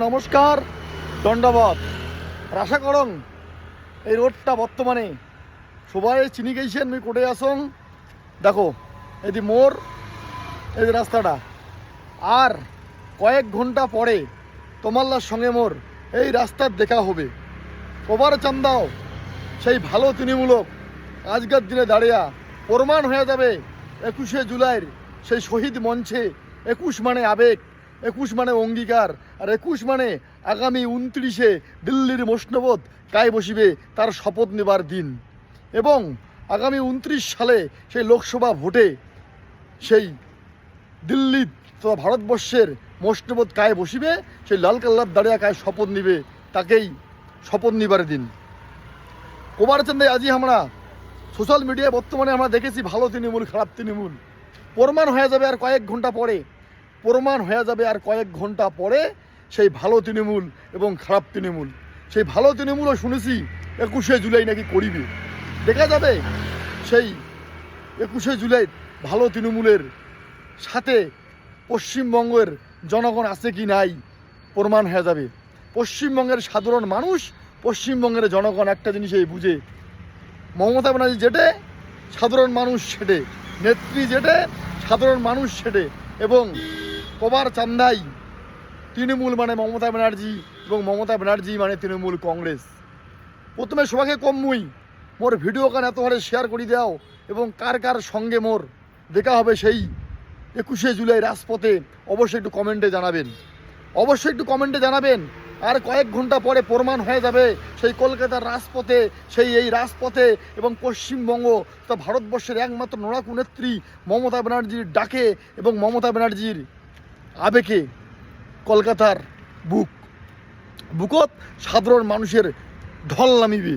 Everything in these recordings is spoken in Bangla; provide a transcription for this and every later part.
নমস্কার, দণ্ডবাদ। আশা করং এই রোডটা বর্তমানে সবাই চিনি গেছেন। মুই কোটে আসং, দেখো এই মোর এই রাস্তাটা, আর কয়েক ঘন্টা পরে তোমাল্লার সঙ্গে মোর এই রাস্তার দেখা হবে। কবার চান্দাও সেই ভালো তৃণমূলক আজকের দিনে দাঁড়িয়া প্রমাণ হয়ে যাবে 21শে জুলাইয়ের সেই শহীদ মঞ্চে। 21 মানে আবেগ, 21 মানে অঙ্গীকার, আর 21 মানে আগামী 29শে দিল্লির মসনবত কায় বসিবে তার শপথ নেবার দিন। এবং আগামী 29 সালে সেই লোকসভা ভোটে সেই দিল্লি তথা ভারতবর্ষের মসনবত কায় বসিবে, সেই লালকেল্লার দাঁড়িয়ে কায় শপথ নিবে, তাকেই শপথ নিবার দিন। কোবার চান্দাই আজি আমরা সোশ্যাল মিডিয়ায় বর্তমানে আমরা দেখেছি ভালো তৃণমূল, খারাপ তৃণমূল। প্রমাণ হয়ে যাবে আর কয়েক ঘন্টা পরে, প্রমাণ হয়ে যাবে আর কয়েক ঘন্টা পরে সেই ভালো তৃণমূল এবং খারাপ তৃণমূল। সেই ভালো তৃণমূলও শুনেছি 21শে জুলাই নাকি করিবে। দেখা যাবে সেই 21শে জুলাই ভালো তৃণমূলের সাথে পশ্চিমবঙ্গের জনগণ আছে কি নাই প্রমাণ হয়ে যাবে। পশ্চিমবঙ্গের সাধারণ মানুষ, পশ্চিমবঙ্গের জনগণ একটা জিনিসই বুঝে, মমতা ব্যানার্জি যেটে সাধারণ মানুষ সেটে, নেত্রী যেটে সাধারণ মানুষ সেটে। এবং কবার চান্দাই তৃণমূল মানে মমতা ব্যানার্জি এবং মমতা ব্যানার্জি মানে তৃণমূল কংগ্রেস। প্রথমে সবাইকে কমুই মোর ভিডিও কান এত হারে শেয়ার করে দাও, এবং কার কার সঙ্গে মোর দেখা হবে সেই 21শে জুলাই রাজপথে অবশ্যই একটু কমেন্টে জানাবেন, অবশ্যই একটু কমেন্টে জানাবেন। আর কয়েক ঘন্টা পরে প্রমাণ হয়ে যাবে সেই কলকাতার রাজপথে, এই রাজপথে এবং পশ্চিমবঙ্গ তা ভারতবর্ষের একমাত্র লড়াকু নেত্রী মমতা ব্যানার্জির ডাকে এবং মমতা ব্যানার্জির আবেগে কলকাতার বুকত সাধারণ মানুষের ঢল নামিবে,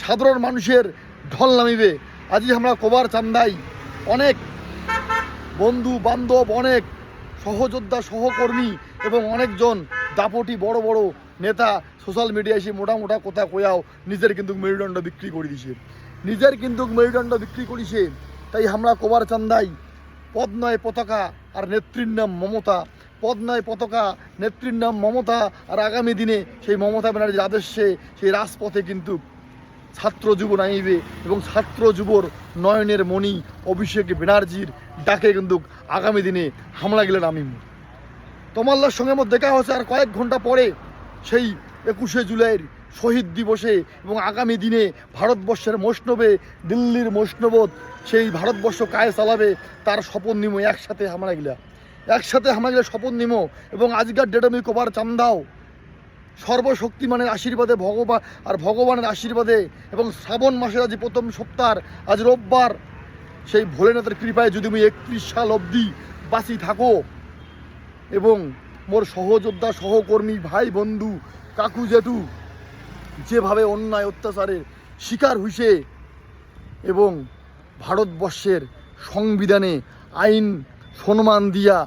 সাধারণ মানুষের ঢল নামিবে। আজ আমরা কবার চান্দাই অনেক বন্ধু বান্ধব, অনেক সহযোদ্ধা সহকর্মী এবং অনেকজন দাপটি বড় বড় নেতা সোশ্যাল মিডিয়ায় এসে মোটা কথা কয়াও নিজের কিন্তু মেরুদণ্ড বিক্রি করে দিছে, নিজের কিন্তু মেরুদণ্ড বিক্রি করিছে। তাই আমরা কবার চান্দাই পদ নয় পতাকা আর নেত্রীর নাম মমতা, পদ নয় পতাকা নেত্রীর নাম মমতা। আর আগামী দিনে সেই মমতা ব্যানার্জির আদেশে সেই রাজপথে কিন্তু ছাত্র যুব নামিবে এবং ছাত্র যুবর নয়নের মণি অভিষেক ব্যানার্জির ডাকে কিন্তু আগামী দিনে হামলা গেলে নামিব। তোমাল্লার সঙ্গে আমার দেখা হচ্ছে আর কয়েক ঘন্টা পরে সেই 21শে জুলাইয়ের শহীদ দিবসে, এবং আগামী দিনে ভারতবর্ষের মসনবে দিল্লির মসনবত সেই ভারতবর্ষ কায়ে চালাবে তার শপথ নিমো। একসাথে হামলা গেলে শপথ নিমো। এবং আজকের ডেটে আমি কবার চান্দাও সর্বশক্তিমানের আশীর্বাদে ভগবানের আশীর্বাদে এবং শ্রাবণ মাসের আজ প্রথম সপ্তাহ, আজ রোববার, সেই ভোলেনাথের কৃপায় যদি আমি 31 সাল অবধি বাঁচি থাকো এবং মোর সহযোদ্ধা সহকর্মী ভাই বন্ধু কাকু জেঠু যেভাবে অন্যায় অত্যাচারের শিকার হইছে এবং ভারতবর্ষের সংবিধানে আইন সম্মান দিয়া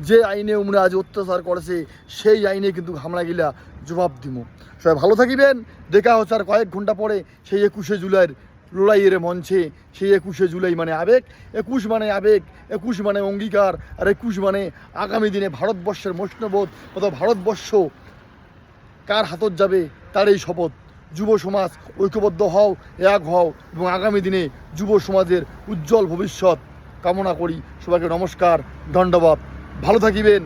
যে আইনে উমরা আজ অত্যাচার করেছে সেই আইনে কিন্তু হামলা গিলা জবাব দিব। সবাই ভালো থাকিবেন। দেখা হচ্ছে আর কয়েক ঘন্টা পরে সেই 21শে জুলাইয়ের লড়াইয়ের মঞ্চে। সেই 21শে জুলাই মানে আবেগ, 21 মানে আবেগ, 21 মানে অঙ্গীকার, আর 21 মানে আগামী দিনে ভারতবর্ষের মসনবত অথবা ভারতবর্ষ কার হাতত যাবে তার এই শপথ। যুব সমাজ ঐক্যবদ্ধ হও, এক হও এবং আগামী দিনে যুব সমাজের উজ্জ্বল ভবিষ্যৎ কামনা করি। সবাইকে নমস্কার, ধন্যবাদ, ভালো থাকিবেন।